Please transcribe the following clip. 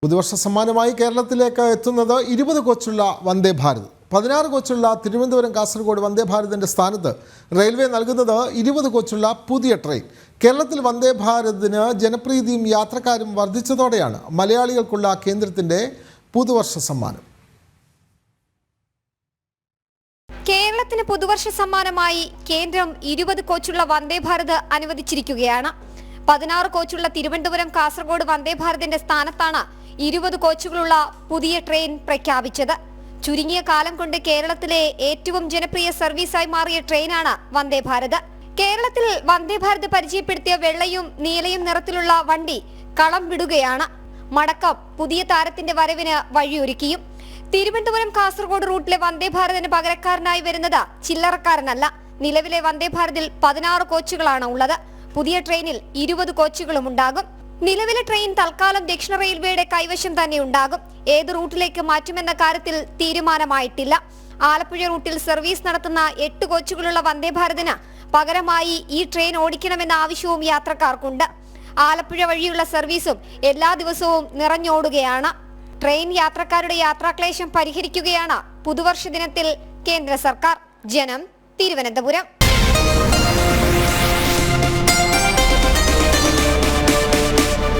പുതുവർഷ സമ്മാനമായി കേരളത്തിലേക്ക് എത്തുന്നത് 20 കോച്ചുള്ള വന്ദേ ഭാരത്. 16 കോച്ചുള്ള തിരുവനന്തപുരം കാസർഗോഡ് വന്ദേ ഭാരതിൻ്റെ സ്ഥാനത്ത് റെയിൽവേ നൽകുന്നത് 20 കോച്ചുള്ള പുതിയ ട്രെയിൻ. കേരളത്തിൽ വന്ദേ ഭാരതിന് ജനപ്രീതിയും യാത്രക്കാരും വർദ്ധിച്ചതോടെയാണ് മലയാളികൾക്കുള്ള കേന്ദ്രത്തിൻ്റെ പുതുവർഷ സമ്മാനം. കേരളത്തിന് പുതുവർഷ സമ്മാനമായി കേന്ദ്രം 20 കോച്ചുള്ള വന്ദേ ഭാരത് അനുവദിച്ചിരിക്കുകയാണ്. 16 കോച്ചുള്ള തിരുവനന്തപുരം കാസർഗോഡ് വന്ദേ ഭാരതിന്റെ സ്ഥാനത്താണ് 20 കോച്ചുകളുള്ള പുതിയ ട്രെയിൻ പ്രഖ്യാപിച്ചത്. ചുരുങ്ങിയ കാലം കൊണ്ട് കേരളത്തിലെ ഏറ്റവും ജനപ്രിയ സർവീസായി മാറിയ ട്രെയിനാണ് വന്ദേ ഭാരത്. കേരളത്തിൽ വന്ദേ ഭാരത് പരിചയപ്പെടുത്തിയ വെള്ളയും നീലയും നിറത്തിലുള്ള വണ്ടി കളം വിടുകയാണ്. മടക്കം പുതിയ താരത്തിന്റെ വരവിന് വഴിയൊരുക്കിയും. തിരുവനന്തപുരം കാസർഗോഡ് റൂട്ടിലെ വന്ദേ ഭാരതിന് പകരക്കാരനായി വരുന്നത് ചില്ലറക്കാരനല്ല. നിലവിലെ വന്ദേ ഭാരതിൽ 16 കോച്ചുകളാണ് ഉള്ളത്. പുതിയ ട്രെയിനിൽ 20 കോച്ചുകളും ഉണ്ടാകും. നിലവിലെ ട്രെയിൻ തൽക്കാലം ദക്ഷിണ റെയിൽവേയുടെ കൈവശം തന്നെ ഉണ്ടാകും. ഏത് റൂട്ടിലേക്ക് മാറ്റുമെന്ന കാര്യത്തിൽ തീരുമാനമായിട്ടില്ല. ആലപ്പുഴ റൂട്ടിൽ സർവീസ് നടത്തുന്ന 8 കോച്ചുകളുള്ള വന്ദേ ഭാരതിന് പകരമായി ഈ ട്രെയിൻ ഓടിക്കണമെന്ന ആവശ്യവും യാത്രക്കാർക്കുണ്ട്. ആലപ്പുഴ വഴിയുള്ള സർവീസും എല്ലാ ദിവസവും നിറഞ്ഞോടുകയാണ്. ട്രെയിൻ യാത്രക്കാരുടെ യാത്രാക്ലേശം പരിഹരിക്കുകയാണ് പുതുവർഷ ദിനത്തിൽ കേന്ദ്ര സർക്കാർ. ജനം, തിരുവനന്തപുരം.